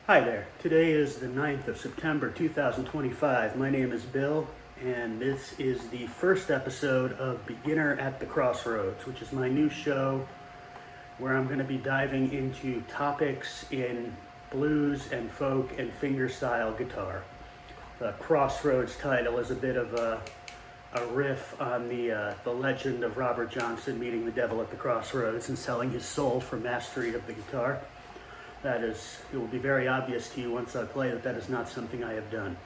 Hi there. Today is the 9th of September 2025. My name is Bill, and this is the first episode of Beginner at the Crossroads, which is my new show where I'm going to be diving into topics in blues and folk and fingerstyle guitar. The Crossroads title is a bit of a riff on the legend of Robert Johnson meeting the devil at the crossroads and selling his soul for mastery of the guitar. It will be very obvious to you once I play that is not something I have done.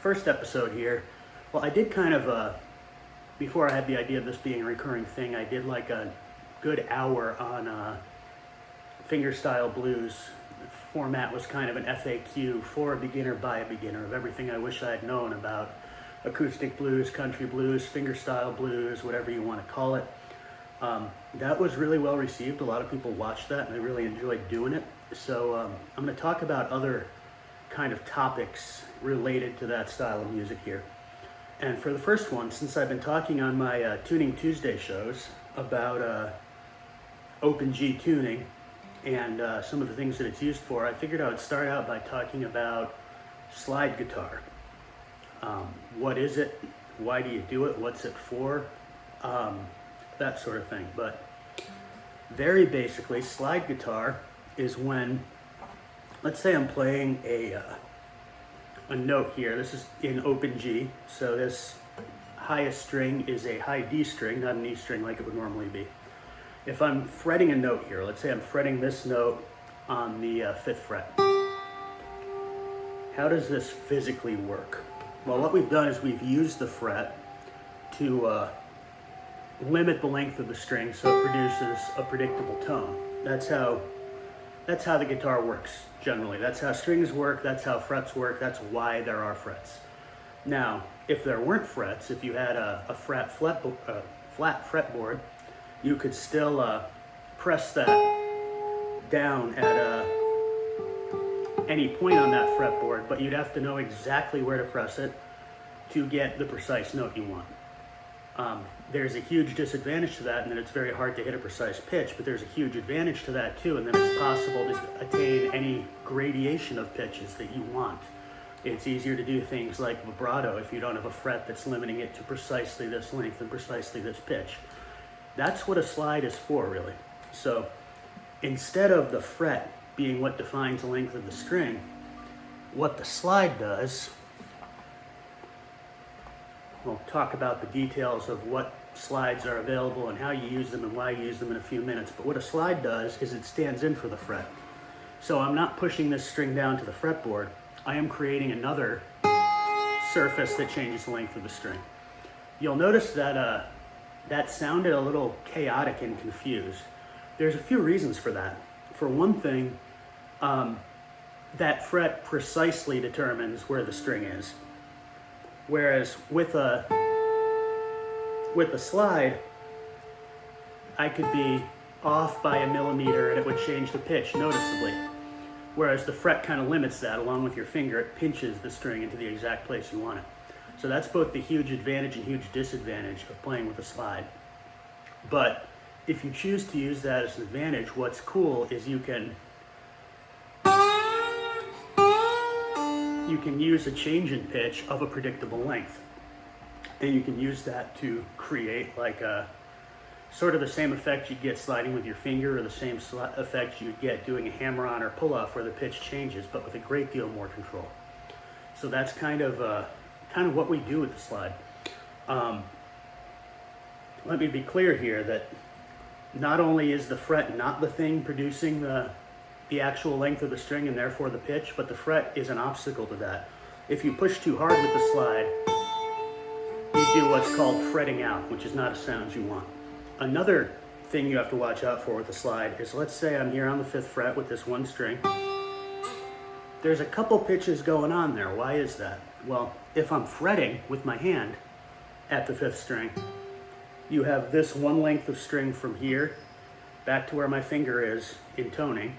First episode here, well, I did kind of, before I had the idea of this being a recurring thing, I did like a good hour on fingerstyle blues. The format was kind of an FAQ for a beginner by a beginner of everything I wish I had known about acoustic blues, country blues, fingerstyle blues, whatever you want to call it. That was really well received. A lot of people watched that and they really enjoyed doing it. So I'm going to talk about other kind of topics related to that style of music here. And for the first one, since I've been talking on my Tuning Tuesday shows about open G tuning and some of the things that it's used for, I figured I would start out by talking about slide guitar. What is it? Why do you do it? What's it for? That sort of thing. But very basically, slide guitar is when, let's say I'm playing a note here. This is in open G, so this highest string is a high D string, not an E string like it would normally be. If I'm fretting a note here, let's say I'm fretting this note on the 5th fret. How does this physically work? Well, what we've done is we've used the fret to limit the length of the string so it produces a predictable tone. That's how the guitar works generally. That's how strings work, that's how frets work, that's why there are frets. Now, if there weren't frets, if you had a flat fretboard, you could still press that down at any point on that fretboard, but you'd have to know exactly where to press it to get the precise note you want. There's a huge disadvantage to that, and that it's very hard to hit a precise pitch, but there's a huge advantage to that too, and then it's possible to attain any gradation of pitches that you want. It's easier to do things like vibrato if you don't have a fret that's limiting it to precisely this length and precisely this pitch. That's what a slide is for, really. So instead of the fret being what defines the length of the string, what the slide does, we'll talk about the details of what slides are available and how you use them and why you use them in a few minutes. But what a slide does is it stands in for the fret. So I'm not pushing this string down to the fretboard. I am creating another surface that changes the length of the string. You'll notice that that sounded a little chaotic and confused. There's a few reasons for that. For one thing, that fret precisely determines where the string is. Whereas with a slide, I could be off by a millimeter and it would change the pitch noticeably. Whereas the fret kind of limits that. Along with your finger, it pinches the string into the exact place you want it. So that's both the huge advantage and huge disadvantage of playing with a slide. But if you choose to use that as an advantage, what's cool is you can use a change in pitch of a predictable length. And you can use that to create like a sort of the same effect you'd get sliding with your finger, or the same effect you'd get doing a hammer-on or pull-off where the pitch changes, but with a great deal more control. So that's kind of what we do with the slide. Let me be clear here that not only is the fret not the thing producing the actual length of the string and therefore the pitch, but the fret is an obstacle to that. If you push too hard with the slide, you do what's called fretting out, which is not a sound you want. Another thing you have to watch out for with the slide is, let's say I'm here on the 5th fret with this one string. There's a couple pitches going on there. Why is that? Well, if I'm fretting with my hand at the 5th string, you have this one length of string from here back to where my finger is in toning.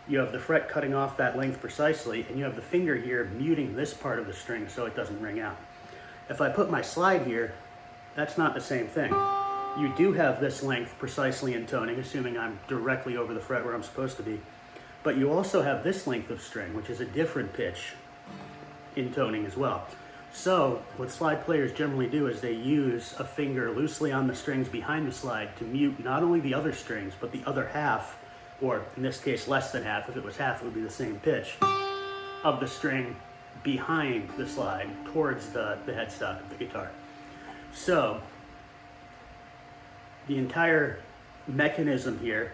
You have the fret cutting off that length precisely, and you have the finger here muting this part of the string so it doesn't ring out. If I put my slide here, that's not the same thing. You do have this length precisely in toning, assuming I'm directly over the fret where I'm supposed to be. But you also have this length of string, which is a different pitch in toning as well. So what slide players generally do is they use a finger loosely on the strings behind the slide to mute not only the other strings, but the other half, or in this case less than half. If it was half, it would be the same pitch, of the string behind the slide towards the headstock of the guitar. So the entire mechanism here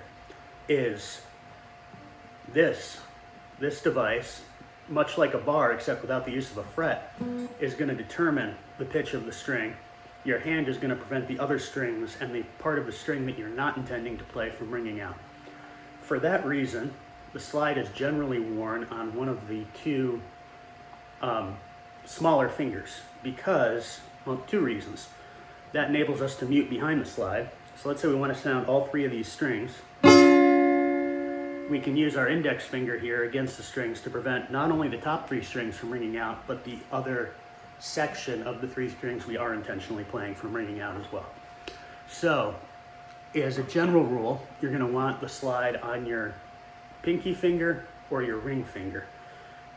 is this device, much like a bar except without the use of a fret, is going to determine the pitch of the string. Your hand is going to prevent the other strings and the part of the string that you're not intending to play from ringing out. For that reason, the slide is generally worn on one of the two smaller fingers because, well, two reasons. That enables us to mute behind the slide. So let's say we want to sound all three of these strings. We can use our index finger here against the strings to prevent not only the top three strings from ringing out, but the other section of the three strings we are intentionally playing from ringing out as well. So, as a general rule, you're going to want the slide on your pinky finger or your ring finger.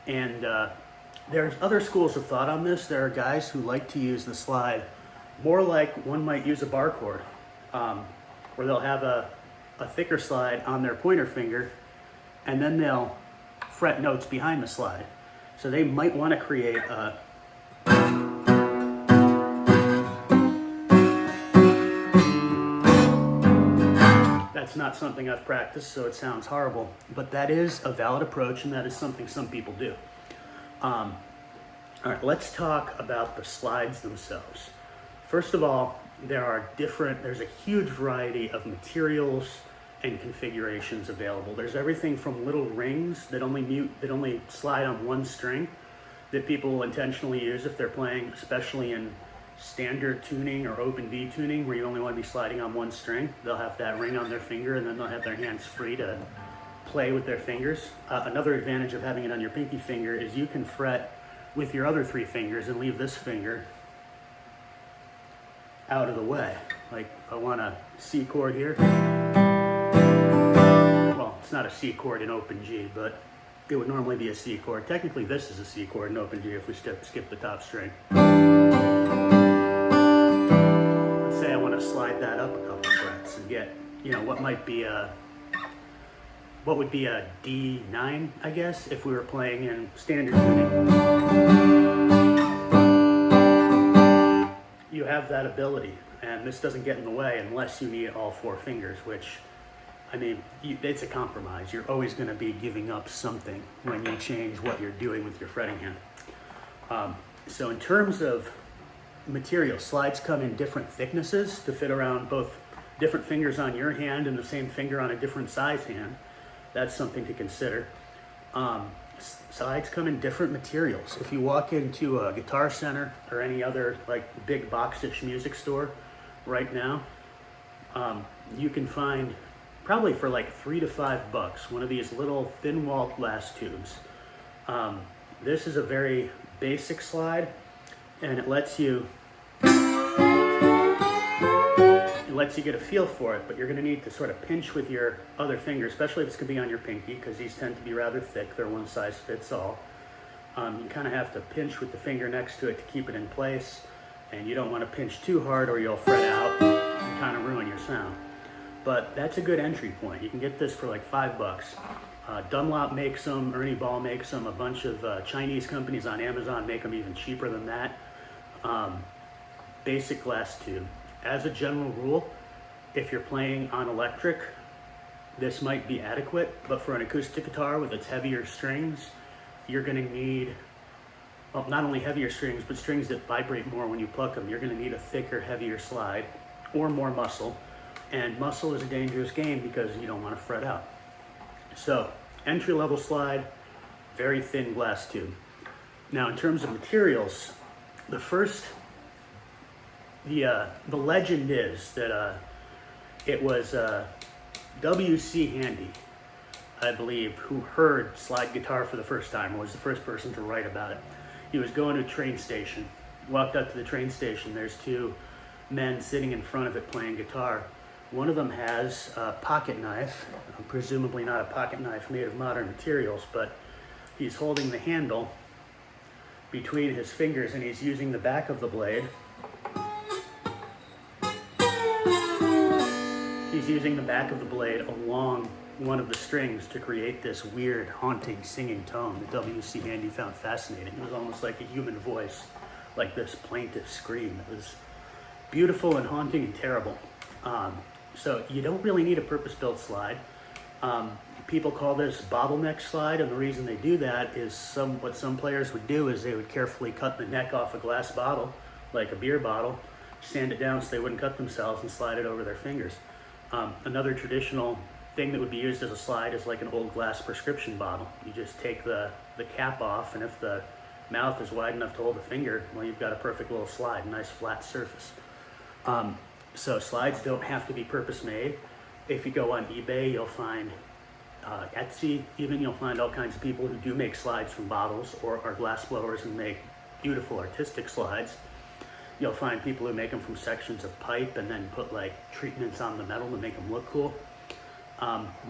And there's other schools of thought on this. There are guys who like to use the slide more like one might use a bar chord, where they'll have a thicker slide on their pointer finger, and then they'll fret notes behind the slide. So they might want to create a That's not something I've practiced, so it sounds horrible, but that is a valid approach, and that is something some people do. All right, let's talk about the slides themselves. First of all, there's a huge variety of materials and configurations available. There's everything from little rings that only slide on one string that people will intentionally use if they're playing, especially in standard tuning or open D tuning, where you only want to be sliding on one string. They'll have that ring on their finger, and then they'll have their hands free to play with their fingers. Another advantage of having it on your pinky finger is you can fret with your other three fingers and leave this finger out of the way. Like if I want a C chord here, well, it's not a C chord in open G, but it would normally be a C chord. Technically this is a C chord in open G if we skip the top string. Let's say I want to slide that up a couple frets and get, what would be a D9, I guess, if we were playing in standard tuning. You have that ability, and this doesn't get in the way unless you need all four fingers, which, it's a compromise. You're always going to be giving up something when you change what you're doing with your fretting hand. So in terms of material, slides come in different thicknesses to fit around both different fingers on your hand and the same finger on a different size hand. That's something to consider. Slides come in different materials. If you walk into a Guitar Center or any other big box-ish music store right now, you can find probably for $3 to $5 one of these little thin-walled glass tubes. This is a very basic slide, and it lets you get a feel for it, but you're going to need to sort of pinch with your other finger, especially if it's going to be on your pinky, because these tend to be rather thick. They're one size fits all. You kind of have to pinch with the finger next to it to keep it in place, and you don't want to pinch too hard or you'll fret out and kind of ruin your sound. But that's a good entry point. You can get this for $5. Dunlop makes them, Ernie Ball makes them, a bunch of Chinese companies on Amazon make them even cheaper than that. Basic glass tube. As a general rule, if you're playing on electric, this might be adequate, but for an acoustic guitar with its heavier strings, you're going to need, well, not only heavier strings, but strings that vibrate more when you pluck them. You're going to need a thicker, heavier slide or more muscle, and muscle is a dangerous game because you don't want to fret out. So, entry-level slide, very thin glass tube. Now, in terms of materials, the legend is that it was W.C. Handy, I believe, who heard slide guitar for the first time, or was the first person to write about it. He was going to a train station, walked up to the train station, there's two men sitting in front of it playing guitar. One of them has a pocket knife, presumably not a pocket knife made of modern materials, but he's holding the handle between his fingers and he's using the back of the blade. He's using the back of the blade along one of the strings to create this weird, haunting, singing tone that W.C. Handy found fascinating. It was almost like a human voice, like this plaintive scream. It was beautiful and haunting and terrible. So you don't really need a purpose-built slide. People call this bottleneck slide, and the reason they do that is what some players would do is they would carefully cut the neck off a glass bottle, like a beer bottle, stand it down so they wouldn't cut themselves and slide it over their fingers. Another traditional thing that would be used as a slide is like an old glass prescription bottle. You just take the cap off, and if the mouth is wide enough to hold a finger, well, you've got a perfect little slide, a nice flat surface. So slides don't have to be purpose-made. If you go on eBay, you'll find Etsy, even you'll find all kinds of people who do make slides from bottles or are glass blowers and make beautiful artistic slides. You'll find people who make them from sections of pipe and then put like treatments on the metal to make them look cool.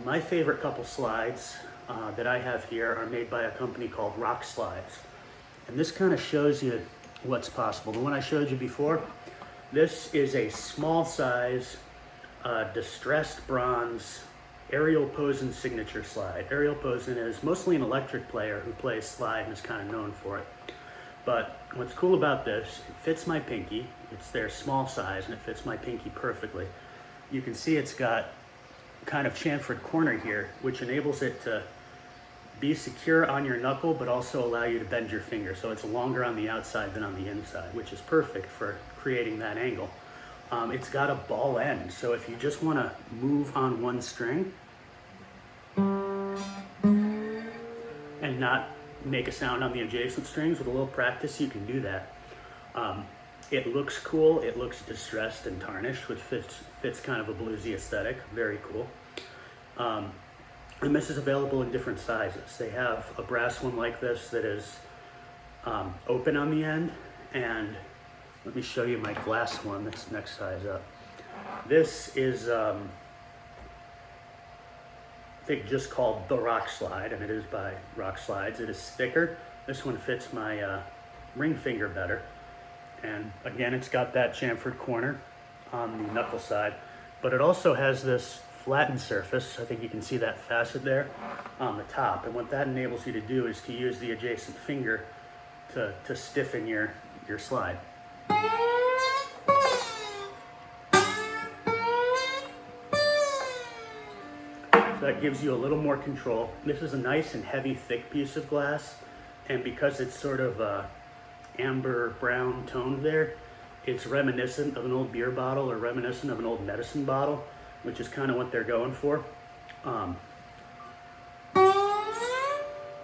My favorite couple slides that I have here are made by a company called Rock Slides. And this kind of shows you what's possible. The one I showed you before, this is a small size distressed bronze Ariel Posen signature slide. Ariel Posen is mostly an electric player who plays slide and is kind of known for it. But what's cool about this, it fits my pinky. It's their small size and it fits my pinky perfectly. You can see it's got kind of chamfered corner here, which enables it to be secure on your knuckle, but also allow you to bend your finger. So it's longer on the outside than on the inside, which is perfect for creating that angle. It's got a ball end, so if you just want to move on one string and not make a sound on the adjacent strings, with a little practice you can do that. It looks cool, it looks distressed and tarnished, which fits kind of a bluesy aesthetic, very cool. And this is available in different sizes. They have a brass one like this that is open on the end, and let me show you my glass one that's next size up. This is, I think, just called the Rock Slide, and it is by Rock Slides. It is thicker. This one fits my ring finger better. And again, it's got that chamfered corner on the knuckle side, but it also has this flattened surface. I think you can see that facet there on the top. And what that enables you to do is to use the adjacent finger to stiffen your slide. So that gives you a little more control. This is a nice and heavy, thick piece of glass, and because it's sort of amber brown toned there, it's reminiscent of an old beer bottle or reminiscent of an old medicine bottle, which is kind of what they're going for.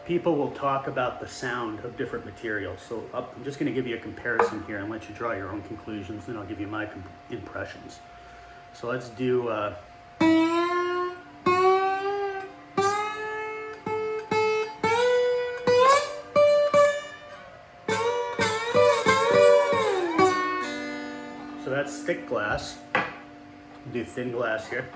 People will talk about the sound of different materials. So I'm just going to give you a comparison here and let you draw your own conclusions, then I'll give you my impressions. So let's do so that's thick glass. Do thin glass here.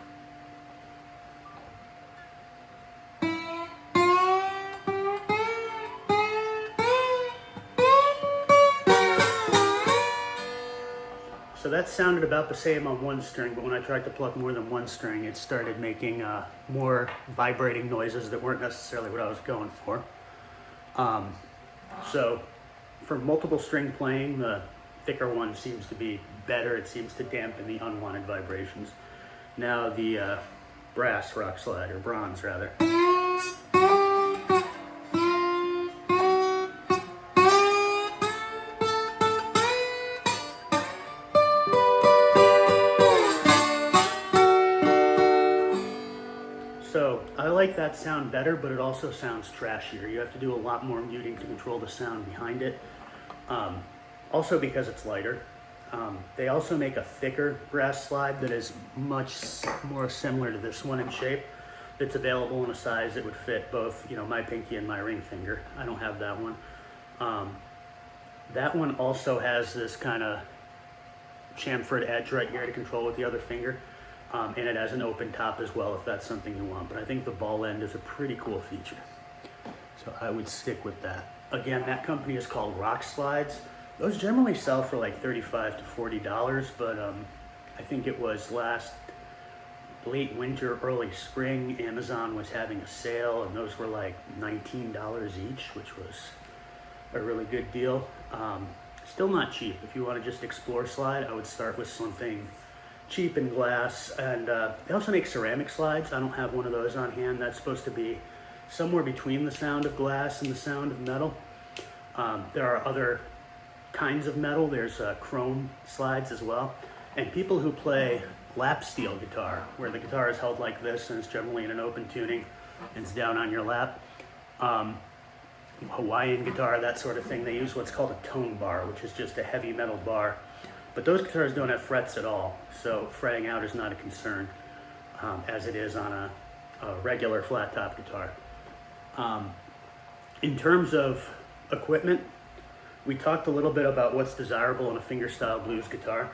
So that sounded about the same on one string, but when I tried to pluck more than one string, it started making more vibrating noises that weren't necessarily what I was going for. So for multiple string playing, the thicker one seems to be better. It seems to dampen the unwanted vibrations. Now the brass Rock Slide, or bronze rather. So I like that sound better, but it also sounds trashier. You have to do a lot more muting to control the sound behind it. Also because it's lighter. They also make a thicker brass slide that is much more similar to this one in shape. It's available in a size that would fit both, my pinky and my ring finger. I don't have that one. That one also has this kind of chamfered edge right here to control with the other finger. And it has an open top as well if that's something you want. But I think the ball end is a pretty cool feature. So I would stick with that. Again, that company is called Rock Slides. Those generally sell for like $35 to $40, but I think it was late winter, early spring, Amazon was having a sale, and those were like $19 each, which was a really good deal. Still not cheap. If you want to just explore slide, I would start with something cheap in glass. And they also make ceramic slides. I don't have one of those on hand. That's supposed to be somewhere between the sound of glass and the sound of metal. There are other kinds of metal. There's chrome slides as well. And people who play lap steel guitar, where the guitar is held like this and it's generally in an open tuning and it's down on your lap, Hawaiian guitar, that sort of thing, they use what's called a tone bar, which is just a heavy metal bar. But those guitars don't have frets at all, so fretting out is not a concern, as it is on a regular flat top guitar. In terms of equipment, we talked a little bit about what's desirable in a fingerstyle blues guitar,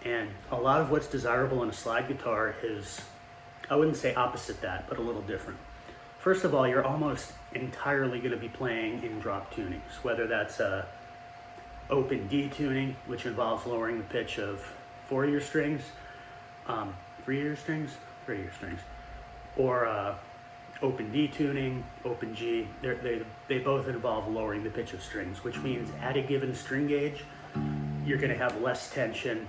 and a lot of what's desirable in a slide guitar is, I wouldn't say opposite that, but a little different. First of all, you're almost entirely going to be playing in drop tunings, whether that's open D tuning, which involves lowering the pitch of 4-year strings, 3-year strings, or open D tuning, open G. They both involve lowering the pitch of strings, which means at a given string gauge, you're going to have less tension.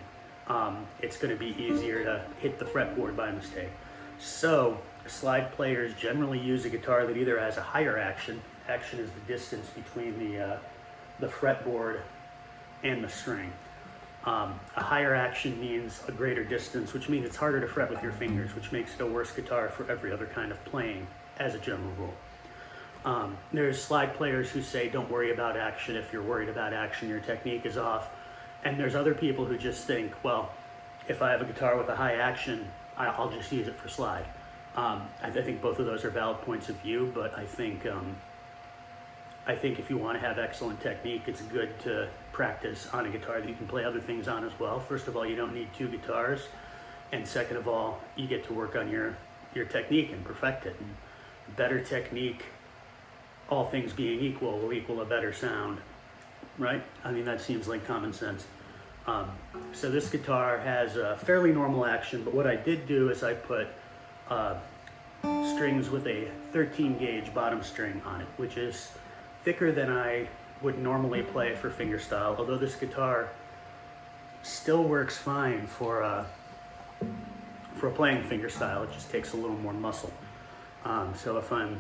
It's going to be easier to hit the fretboard by mistake. So slide players generally use a guitar that either has a higher action. Action is the distance between the fretboard and the string. A higher action means a greater distance, which means it's harder to fret with your fingers, which makes it a worse guitar for every other kind of playing, as a general rule. There's slide players who say don't worry about action. If you're worried about action, your technique is off. And there's other people who just think, well, if I have a guitar with a high action, I'll just use it for slide. I think both of those are valid points of view, but I think if you want to have excellent technique, it's good to practice on a guitar that you can play other things on as well. First of all, you don't need 2 guitars, and second of all, you get to work on your technique and perfect it. And better technique, all things being equal, will equal a better sound, right? I mean, that seems like common sense. So this guitar has a fairly normal action, but what I did do is I put strings with a 13 gauge bottom string on it, which is thicker than I would normally play for fingerstyle, although this guitar still works fine for playing fingerstyle. It just takes a little more muscle. So if I'll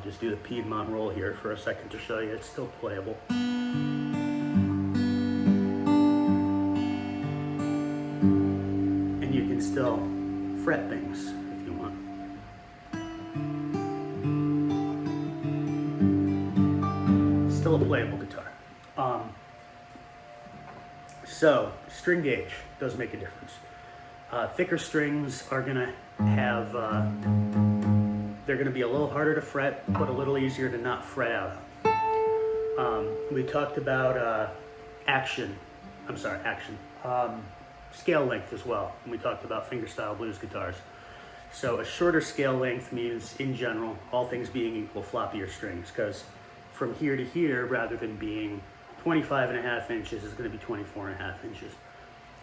just do the Piedmont roll here for a second to show you, it's still playable. And you can still fret things if you want. Still a playable guitar. So string gauge does make a difference. Thicker strings are gonna have, they're gonna be a little harder to fret, but a little easier to not fret out on. We talked about scale length as well, and we talked about fingerstyle blues guitars. So a shorter scale length means, in general, all things being equal, floppier strings, because from here to here, rather than being 25.5 inches, is going to be 24.5 inches.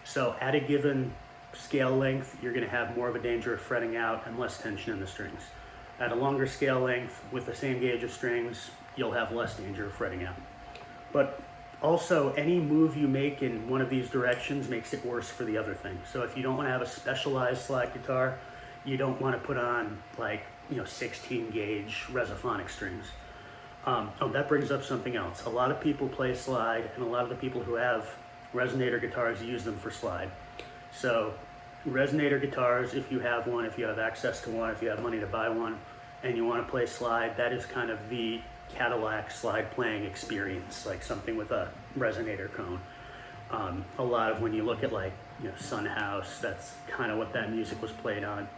So at a given scale length, you're going to have more of a danger of fretting out and less tension in the strings. At a longer scale length, with the same gauge of strings, you'll have less danger of fretting out. But also, any move you make in one of these directions makes it worse for the other thing. So if you don't want to have a specialized slide guitar, you don't want to put on 16 gauge resophonic strings. That brings up something else. A lot of people play slide, and a lot of the people who have resonator guitars use them for slide. So resonator guitars, if you have one, if you have access to one, if you have money to buy one, and you want to play slide, that is kind of the Cadillac slide playing experience, like something with a resonator cone. A lot of, when you look at Sun House, that's kind of what that music was played on.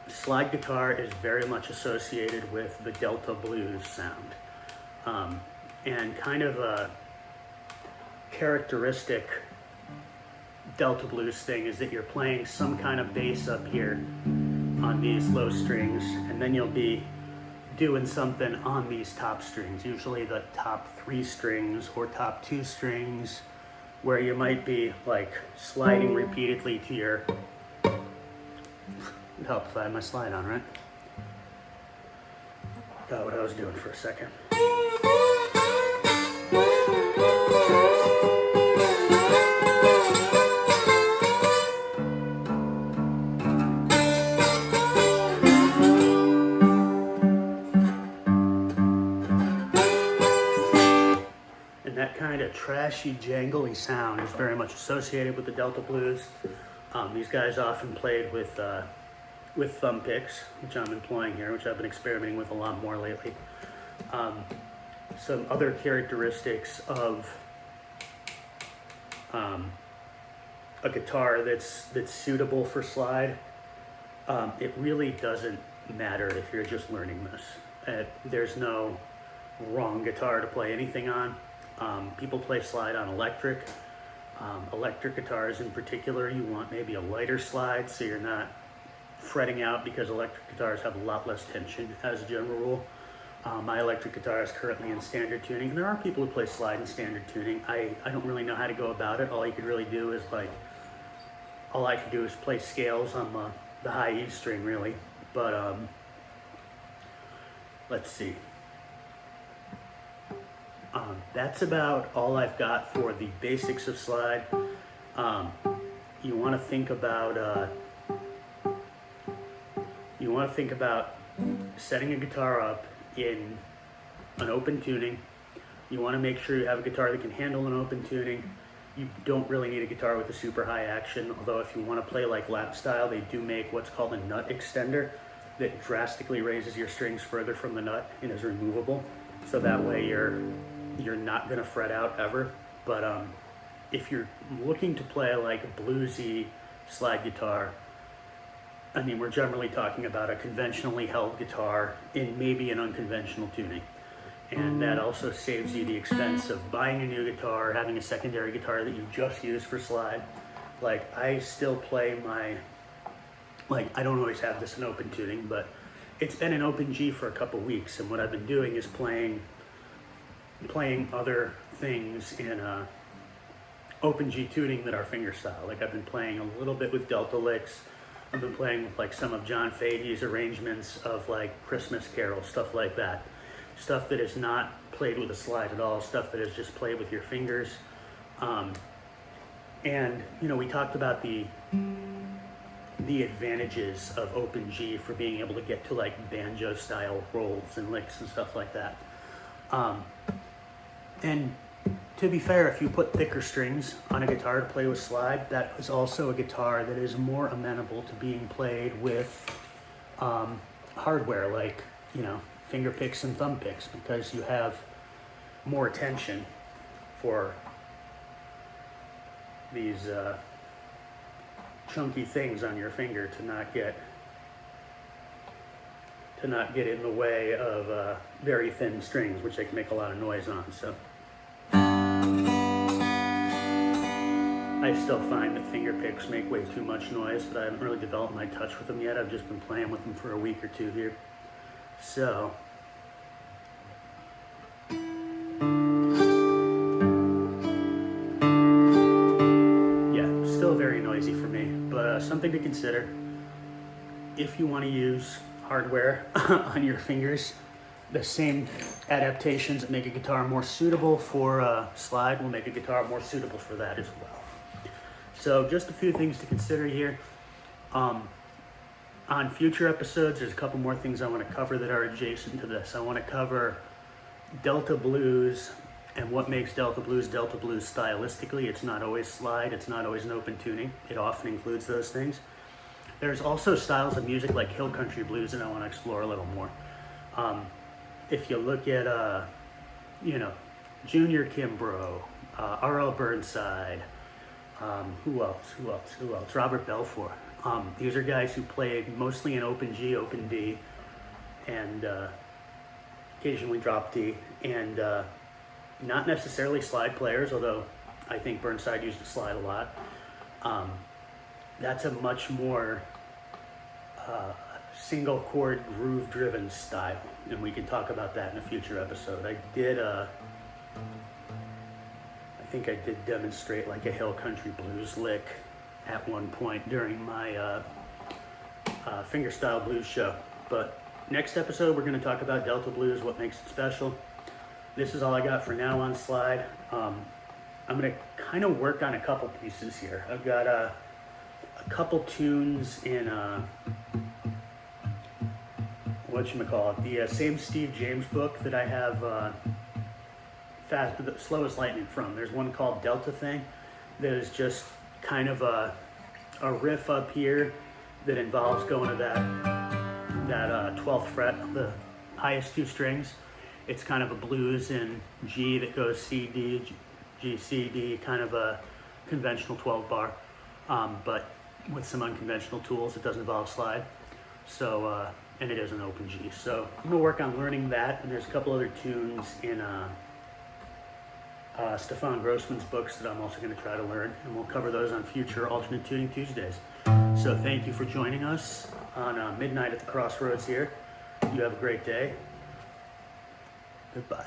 Slide guitar is very much associated with the Delta blues sound, and kind of a characteristic Delta blues thing is that you're playing some kind of bass up here on these low strings, and then you'll be doing something on these top strings, usually the top 3 strings or top 2 strings, where you might be like sliding repeatedly to your, it helped if I had my slide on, right? Got what I was doing for a second. That kind of trashy, jangly sound is very much associated with the Delta blues. These guys often played with thumb picks, which I'm employing here, which I've been experimenting with a lot more lately. Some other characteristics of a guitar that's suitable for slide. It really doesn't matter if you're just learning this. There's no wrong guitar to play anything on. People play slide on electric. Electric guitars in particular, you want maybe a lighter slide so you're not fretting out, because electric guitars have a lot less tension as a general rule. My electric guitar is currently in standard tuning, and there are people who play slide in standard tuning. I don't really know how to go about it. All I could do is play scales on the high E string, really. But let's see. That's about all I've got for the basics of slide. You want to think about setting a guitar up in an open tuning. You want to make sure you have a guitar that can handle an open tuning. You don't really need a guitar with a super high action, although if you want to play like lap style, they do make what's called a nut extender that drastically raises your strings further from the nut and is removable. So that way you're not going to fret out ever. But if you're looking to play like a bluesy slide guitar, I mean, we're generally talking about a conventionally held guitar in maybe an unconventional tuning. And that also saves you the expense of buying a new guitar, having a secondary guitar that you just use for slide. Like, I still play I don't always have this in open tuning, but it's been in open G for a couple weeks, and what I've been doing is playing other things in open G tuning that are fingerstyle. Like, I've been playing a little bit with Delta licks. I've been playing with like some of John Fahey's arrangements of like Christmas carols, stuff like that. Stuff that is not played with a slide at all, stuff that is just played with your fingers. And we talked about the advantages of open G for being able to get to like banjo style rolls and licks and stuff like that. And to be fair, if you put thicker strings on a guitar to play with slide, that is also a guitar that is more amenable to being played with hardware like, finger picks and thumb picks, because you have more tension for these chunky things on your finger to not get in the way of very thin strings, which they can make a lot of noise on. So I still find that finger picks make way too much noise, but I haven't really developed my touch with them yet. I've just been playing with them for a week or two here. So yeah, still very noisy for me, but something to consider. If you want to use hardware on your fingers, the same adaptations that make a guitar more suitable for slide will make a guitar more suitable for that as well. So just a few things to consider here. On future episodes, there's a couple more things I want to cover that are adjacent to this. I want to cover Delta blues and what makes Delta blues stylistically. It's not always slide, it's not always an open tuning. It often includes those things. There's also styles of music like hill country blues that I want to explore a little more. If you look at, Junior Kimbrough, R.L. Burnside, who else? Robert Belfour. These are guys who played mostly in open G, open D, and occasionally drop D, and not necessarily slide players, although I think Burnside used to slide a lot. That's a much more single chord groove driven style, and we can talk about that in a future episode. I think I did demonstrate like a hill country blues lick at one point during my fingerstyle blues show. But next episode we're going to talk about Delta blues, what makes it special. This is all I got for now on slide. I'm going to kind of work on a couple pieces here. I've got a couple tunes in the same Steve James book that I have Slow as Lightning from. There's one called Delta Thing that is just kind of a riff up here that involves going to that 12th fret, the highest two strings. It's kind of a blues in G that goes C, D, G, C, D, kind of a conventional 12 bar, but with some unconventional tools. It doesn't involve slide. So, and it is an open G. So I'm gonna work on learning that, and there's a couple other tunes in Stefan Grossman's books that I'm also gonna try to learn, and we'll cover those on future Alternate Tuning Tuesdays. So thank you for joining us on Midnight at the Crossroads here. You have a great day. Goodbye.